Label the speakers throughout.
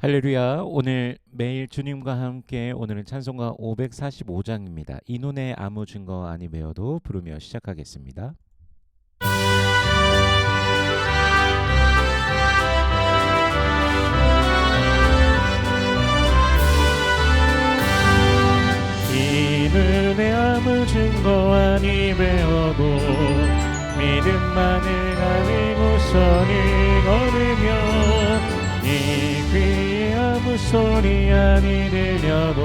Speaker 1: 할렐루야. 오늘 매일 주님과 함께 오늘은 찬송가 545장입니다. 이 눈에 아무 증거 아니 외어도 부르며 시작하겠습니다. 이 눈에 아무 증거 아니 외어도 믿음만을 가지고 선을 걸으며 이 귀에 아무 소리 아니 들려도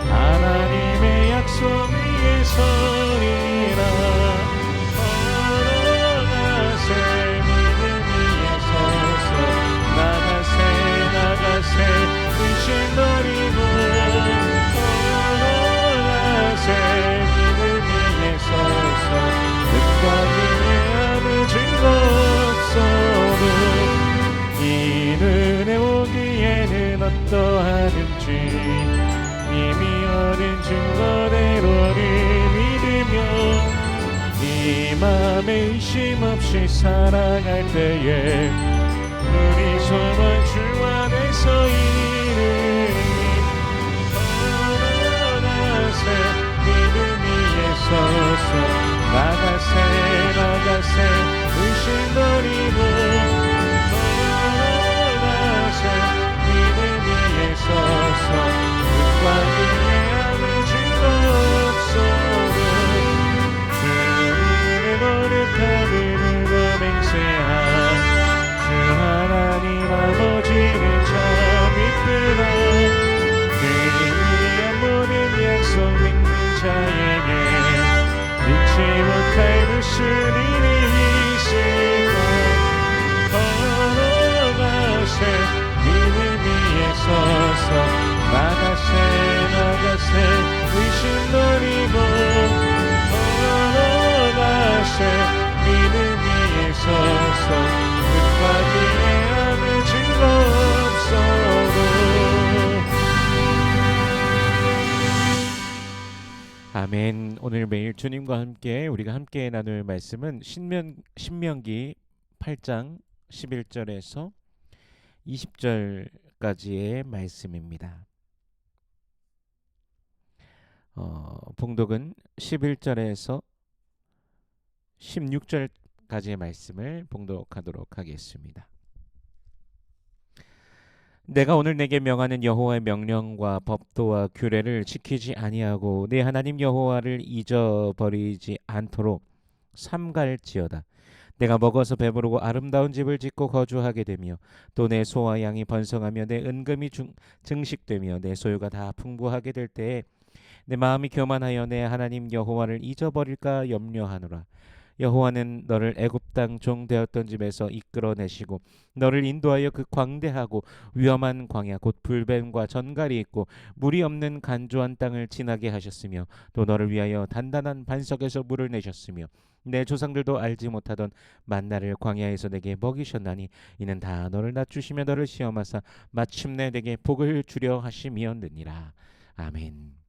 Speaker 1: 하나님의 약속 위에 서리라. 걸어가세 믿음 위에 서서 나가세 의심 버리고 걸어가세 믿음 위에 서서 흙과 위에 아무 증거 없어도 이 눈에 오기에는 어떠하든지 이미 얻은 증거대로를 믿으며 이 맘에 의심 없이 살아갈 때에 우리 소망 주 안에서 이르니 걸어가세 믿음 위에 서서 나가세 의심 버리고 믿음 위에 서서 흙과 위에 아무 증거 없어도 주님의 거룩함을 맹세한 주 하나님 아버지는 참 이쁘다. 그 위한 모든 약속 믿는 자에게 믿지 못할 무슨 일이 있을까. 걸어가세 믿음 위에 서서 나가세 의심 버리고 걸어가세 믿음 위에 서서 흙과 위에 아무 증거 없어도. 아멘. 오늘 매일 주님과 함께 우리가 함께 나눌 말씀은 신명기 8장 11절에서 20절까지의 말씀입니다. 봉독은 11절에서 16절까지의 말씀을 봉독하도록 하겠습니다. 내가 오늘 내게 명하는 여호와의 명령과 법도와 규례를 지키지 아니하고 내 하나님 여호와를 잊어버리지 않도록 삼갈지어다. 내가 먹어서 배부르고 아름다운 집을 짓고 거주하게 되며 또 내 소와 양이 번성하며 내 은금이 증식되며 내 소유가 다 풍부하게 될 때에 내 마음이 교만하여 내 하나님 여호와를 잊어버릴까 염려하노라. 여호와는 너를 애굽 땅 종 되었던 집에서 이끌어내시고 너를 인도하여 그 광대하고 위험한 광야 곧 불뱀과 전갈이 있고 물이 없는 간조한 땅을 지나게 하셨으며 또 너를 위하여 단단한 반석에서 물을 내셨으며 내 조상들도 알지 못하던 만나를 광야에서 내게 먹이셨나니 이는 다 너를 낮추시며 너를 시험하사 마침내 내게 복을 주려 하심이었느니라. 아멘.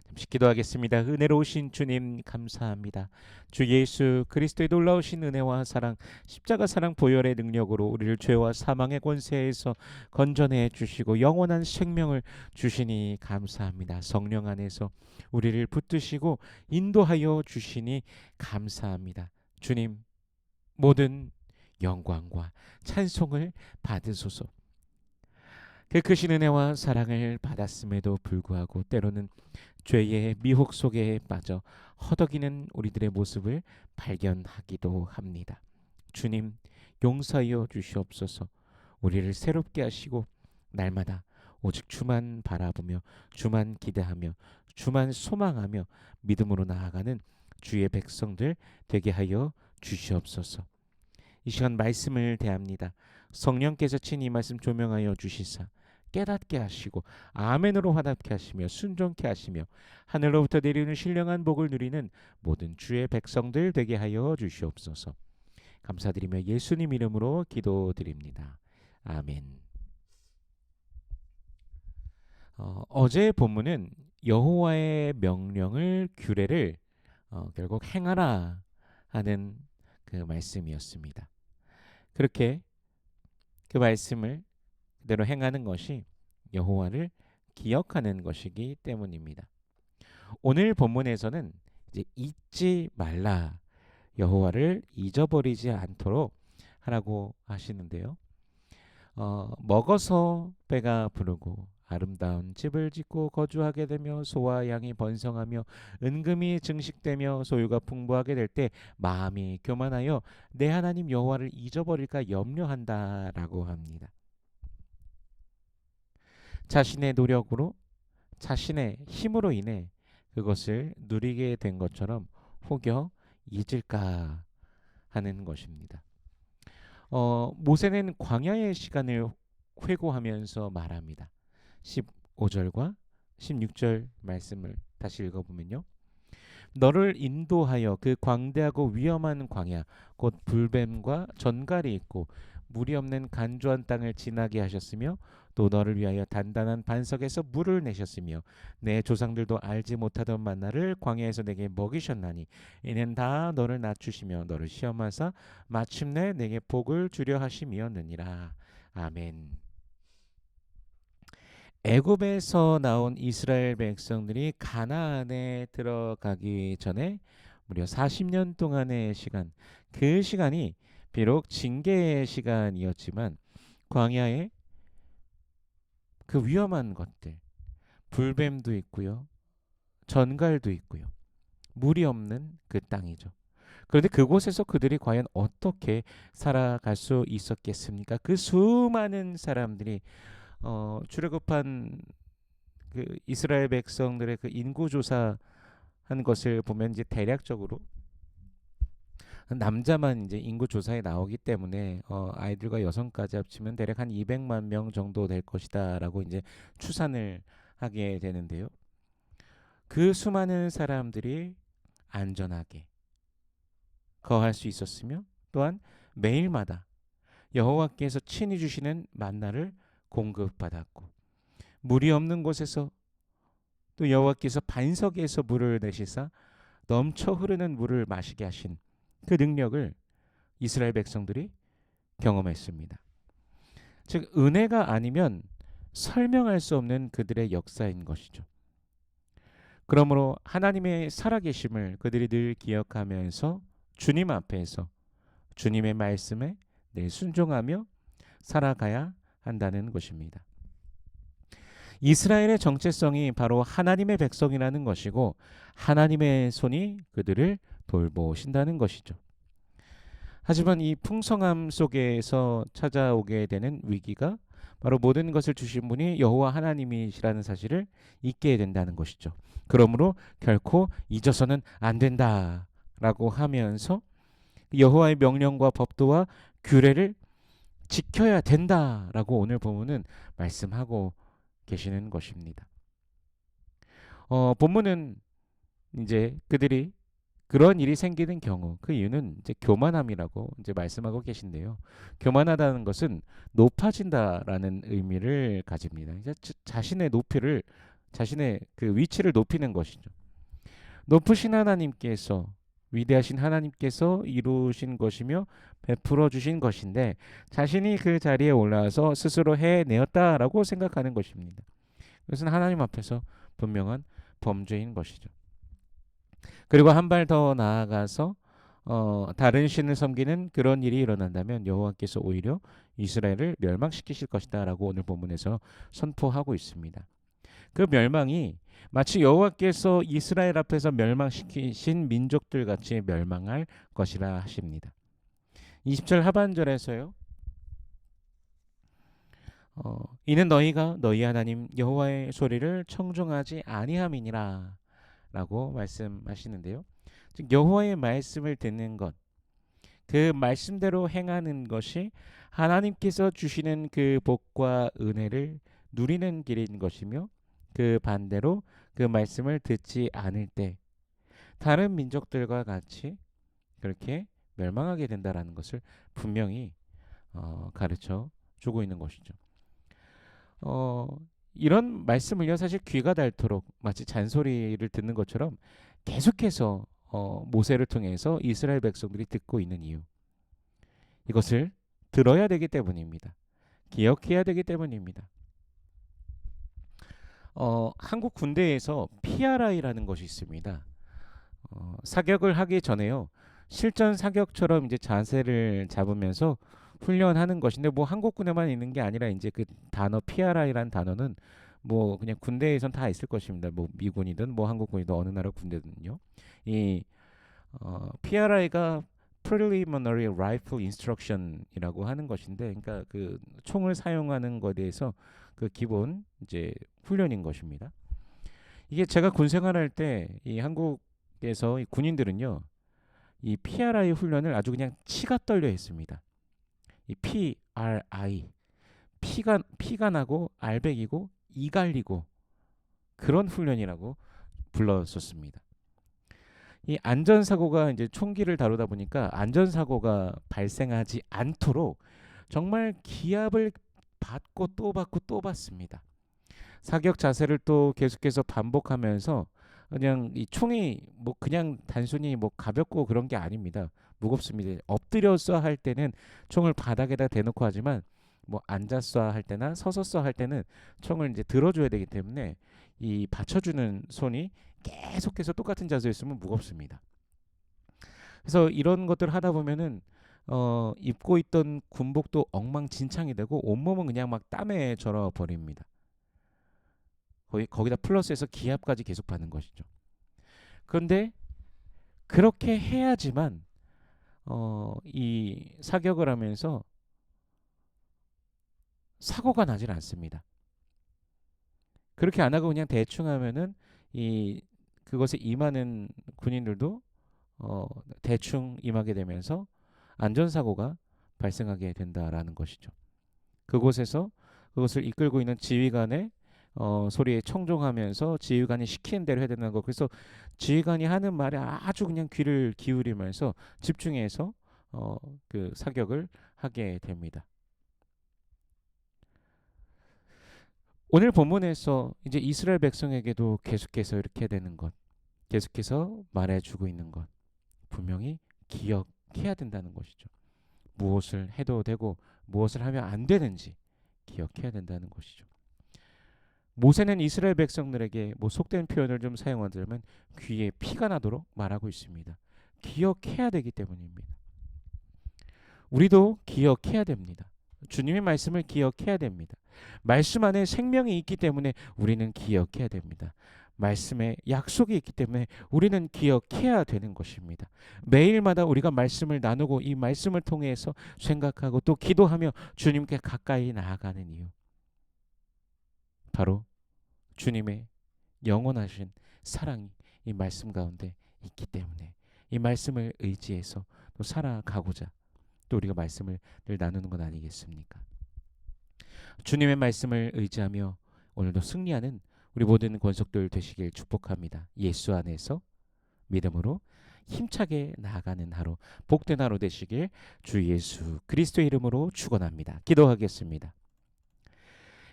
Speaker 1: 잠시 기도하겠습니다. 은혜로우신 주님 감사합니다. 주 예수 그리스도의 놀라우신 은혜와 사랑, 십자가 사랑 보혈의 능력으로 우리를 죄와 사망의 권세에서 건져내 주시고 영원한 생명을 주시니 감사합니다. 성령 안에서 우리를 붙드시고 인도하여 주시니 감사합니다. 주님, 모든 영광과 찬송을 받으소서. 그 크신 은혜와 사랑을 받았음에도 불구하고 때로는 죄의 미혹 속에 빠져 허덕이는 우리들의 모습을 발견하기도 합니다. 주님, 용서하여 주시옵소서. 우리를 새롭게 하시고 날마다 오직 주만 바라보며 주만 기대하며 주만 소망하며 믿음으로 나아가는 주의 백성들 되게 하여 주시옵소서. 이 시간 말씀을 대합니다. 성령께서 친히 이 말씀 조명하여 주시사 깨닫게 하시고 아멘으로 화답게 하시며 순종케 하시며 하늘로부터 내리는 신령한 복을 누리는 모든 주의 백성들 되게 하여 주시옵소서. 감사드리며 예수님 이름으로 기도드립니다. 아멘. 어제 본문은 여호와의 명령을 규례를 결국 행하라 하는 그 말씀이었습니다. 그렇게 그 말씀을 그대로 행하는 것이 여호와를 기억하는 것이기 때문입니다. 오늘 본문에서는 이제 잊지 말라, 여호와를 잊어버리지 않도록 하라고 하시는데요. 먹어서 배가 부르고 아름다운 집을 짓고 거주하게 되며 소와 양이 번성하며 은금이 증식되며 소유가 풍부하게 될 때 마음이 교만하여 내 하나님 여호와를 잊어버릴까 염려한다라고 합니다. 자신의 노력으로 자신의 힘으로 인해 그것을 누리게 된 것처럼 혹여 잊을까 하는 것입니다. 모세는 광야의 시간을 회고하면서 말합니다. 15절과 16절 말씀을 다시 읽어보면요. 너를 인도하여 그 광대하고 위험한 광야 곧 불뱀과 전갈이 있고 물이 없는 간조한 땅을 지나게 하셨으며 또 너를 위하여 단단한 반석에서 물을 내셨으며 내 조상들도 알지 못하던 만나를 광야에서 내게 먹이셨나니 이는 다 너를 낮추시며 너를 시험하사 마침내 내게 복을 주려 하심이었느니라. 아멘. 애굽에서 나온 이스라엘 백성들이 가나안에 들어가기 전에 무려 40년 동안의 시간, 그 시간이 비록 징계의 시간이었지만 광야에 그 위험한 것들, 불뱀도 있고요, 전갈도 있고요, 물이 없는 그 땅이죠. 그런데 그곳에서 그들이 과연 어떻게 살아갈 수 있었겠습니까? 그 수많은 사람들이 출애굽한 그 이스라엘 백성들의 그 인구 조사한 것을 보면 이제 대략적으로 남자만 이제 인구 조사에 나오기 때문에 아이들과 여성까지 합치면 대략 한 200만 명 정도 될 것이다라고 이제 추산을 하게 되는데요. 그 수많은 사람들이 안전하게 거할 수 있었으며 또한 매일마다 여호와께서 친히 주시는 만나를 공급받았고 물이 없는 곳에서 또 여호와께서 반석에서 물을 내시사 넘쳐 흐르는 물을 마시게 하신 그 능력을 이스라엘 백성들이 경험했습니다. 즉 은혜가 아니면 설명할 수 없는 그들의 역사인 것이죠. 그러므로 하나님의 살아계심을 그들이 늘 기억하면서 주님 앞에서 주님의 말씀에 늘 순종하며 살아가야 한다는 것입니다. 이스라엘의 정체성이 바로 하나님의 백성이라는 것이고 하나님의 손이 그들을 돌보신다는 것이죠. 하지만 이 풍성함 속에서 찾아오게 되는 위기가 바로 모든 것을 주신 분이 여호와 하나님이시라는 사실을 잊게 된다는 것이죠. 그러므로 결코 잊어서는 안 된다라고 하면서 여호와의 명령과 법도와 규례를 지켜야 된다라고 오늘 본문은 말씀하고 계시는 것입니다. 본문은 이제 그들이 그런 일이 생기는 경우 그 이유는 이제 교만함이라고 이제 말씀하고 계신데요. 교만하다는 것은 높아진다라는 의미를 가집니다. 이제 자신의 높이를 자신의 그 위치를 높이는 것이죠. 높으신 하나님께서 위대하신 하나님께서 이루신 것이며 베풀어 주신 것인데 자신이 그 자리에 올라와서 스스로 해내었다라고 생각하는 것입니다. 그것은 하나님 앞에서 분명한 범죄인 것이죠. 그리고 한 발 더 나아가서 다른 신을 섬기는 그런 일이 일어난다면 여호와께서 오히려 이스라엘을 멸망시키실 것이다라고 오늘 본문에서 선포하고 있습니다. 그 멸망이 마치 여호와께서 이스라엘 앞에서 멸망시키신 민족들 같이 멸망할 것이라 하십니다. 20절 하반절에서요. 이는 너희가 너희 하나님 여호와의 소리를 청종하지 아니함이니라 라고 말씀하시는데요. 즉 여호와의 말씀을 듣는 것, 그 말씀대로 행하는 것이 하나님께서 주시는 그 복과 은혜를 누리는 길인 것이며 그 반대로 그 말씀을 듣지 않을 때 다른 민족들과 같이 그렇게 멸망하게 된다라는 것을 분명히 가르쳐 주고 있는 것이죠. 이런 말씀을요 사실 귀가 닳도록 마치 잔소리를 듣는 것처럼 계속해서 모세를 통해서 이스라엘 백성들이 듣고 있는 이유, 이것을 들어야 되기 때문입니다. 기억해야 되기 때문입니다. 한국 군대에서 PRI라는 것이 있습니다. 사격을 하기 전에요. 실전 사격처럼 이제 자세를 잡으면서 훈련하는 것인데 뭐 한국군에만 있는 게 아니라 이제 그 단어 PRI라는 단어는 뭐 그냥 군대에선 다 있을 것입니다. 뭐 미군이든 뭐 한국군이든 어느 나라 군대든요. 이 PRI가 Preliminary Rifle Instruction이라고 하는 것인데, 그러니까 그 총을 사용하는 것에 대해서 그 기본 이제 훈련인 것입니다. 이게 제가 군 생활할 때 이 한국에서 이 군인들은요, 이 PRI 훈련을 아주 그냥 치가 떨려 했습니다. 이 PRI 피가 나고 알백이고 이 갈리고 그런 훈련이라고 불렀었습니다. 이 안전사고가 이제 총기를 다루다 보니까 안전사고가 발생하지 않도록 정말 기합을 받고 또 받고 또 받습니다. 사격 자세를 또 계속해서 반복하면서 그냥 이 총이 뭐 그냥 단순히 뭐 가볍고 그런 게 아닙니다. 무겁습니다. 엎드려서 할 때는 총을 바닥에다 대놓고 하지만 뭐 앉아서 할 때나 서서 할 때는 총을 이제 들어줘야 되기 때문에 이 받쳐주는 손이 계속해서 똑같은 자세에 있으면 무겁습니다. 그래서 이런 것들 하다 보면은 입고 있던 군복도 엉망진창이 되고 온몸은 그냥 막 땀에 절어 버립니다. 거기다 플러스해서 기압까지 계속 받는 것이죠. 그런데 그렇게 해야지만 이 사격을 하면서 사고가 나질 않습니다. 그렇게 안 하고 그냥 대충 하면은 이 그것에 임하는 군인들도 대충 임하게 되면서 안전사고가 발생하게 된다라는 것이죠. 그곳에서 그것을 이끌고 있는 지휘관의 소리에 청종하면서 지휘관이 시키는 대로 해야 되는 거. 그래서 지휘관이 하는 말에 아주 그냥 귀를 기울이면서 집중해서 그 사격을 하게 됩니다. 오늘 본문에서 이제 이스라엘 백성에게도 계속해서 이렇게 되는 것, 계속해서 말해주고 있는 것, 분명히 기억해야 된다는 것이죠. 무엇을 해도 되고 무엇을 하면 안 되는지 기억해야 된다는 것이죠. 모세는 이스라엘 백성들에게 뭐 속된 표현을 좀 사용하자면 귀에 피가 나도록 말하고 있습니다. 기억해야 되기 때문입니다. 우리도 기억해야 됩니다. 주님의 말씀을 기억해야 됩니다. 말씀 안에 생명이 있기 때문에 우리는 기억해야 됩니다. 말씀에 약속이 있기 때문에 우리는 기억해야 되는 것입니다. 매일마다 우리가 말씀을 나누고 이 말씀을 통해서 생각하고 또 기도하며 주님께 가까이 나아가는 이유, 바로 주님의 영원하신 사랑이 이 말씀 가운데 있기 때문에 이 말씀을 의지해서 또 살아가고자 또 우리가 말씀을 늘 나누는 것 아니겠습니까? 주님의 말씀을 의지하며 오늘도 승리하는 우리 모든 권속들 되시길 축복합니다. 예수 안에서 믿음으로 힘차게 나아가는 하루, 복된 하루 되시길 주 예수 그리스도의 이름으로 축원합니다. 기도하겠습니다.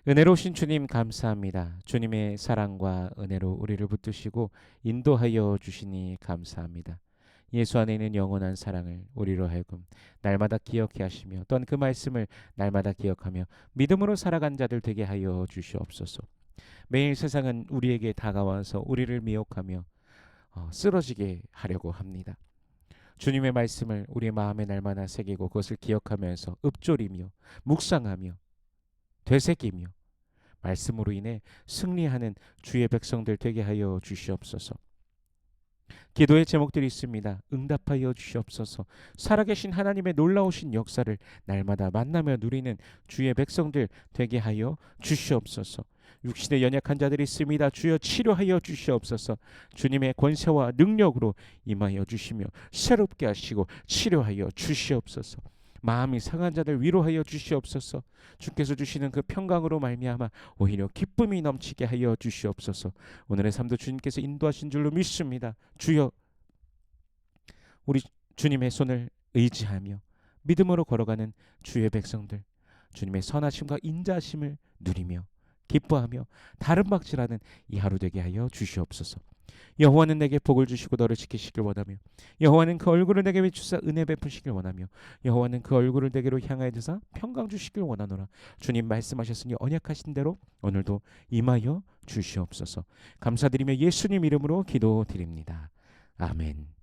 Speaker 1: 은혜로우신 주님 감사합니다. 주님의 사랑과 은혜로 우리를 붙드시고 인도하여 주시니 감사합니다. 예수 안에 있는 영원한 사랑을 우리로 하여금 날마다 기억해 하시며 또한 그 말씀을 날마다 기억하며 믿음으로 살아간 자들 되게 하여 주시옵소서. 매일 세상은 우리에게 다가와서 우리를 미혹하며 쓰러지게 하려고 합니다. 주님의 말씀을 우리의 마음에 날마다 새기고 그것을 기억하면서 읊조리며 묵상하며 되새기며 말씀으로 인해 승리하는 주의 백성들 되게 하여 주시옵소서. 기도의 제목들이 있습니다. 응답하여 주시옵소서. 살아계신 하나님의 놀라우신 역사를 날마다 만나며 누리는 주의 백성들 되게 하여 주시옵소서. 육신에 연약한 자들이 있습니다. 주여 치료하여 주시옵소서. 주님의 권세와 능력으로 임하여 주시며 새롭게 하시고 치료하여 주시옵소서. 마음이 상한 자들 위로하여 주시옵소서. 주께서 주시는 그 평강으로 말미암아 오히려 기쁨이 넘치게 하여 주시옵소서. 오늘의 삶도 주님께서 인도하신 줄로 믿습니다. 주여, 우리 주님의 손을 의지하며 믿음으로 걸어가는 주의 백성들, 주님의 선하심과 인자하심을 누리며 기뻐하며 다른 박질하는 이 하루 되게 하여 주시옵소서. 여호와는 내게 복을 주시고 너를 지키시길 원하며 여호와는 그 얼굴을 내게 비추사 은혜 베푸시길 원하며 여호와는 그 얼굴을 내게로 향하여 드사 평강 주시길 원하노라. 주님 말씀하셨으니 언약하신 대로 오늘도 임하여 주시옵소서. 감사드리며 예수님 이름으로 기도드립니다. 아멘.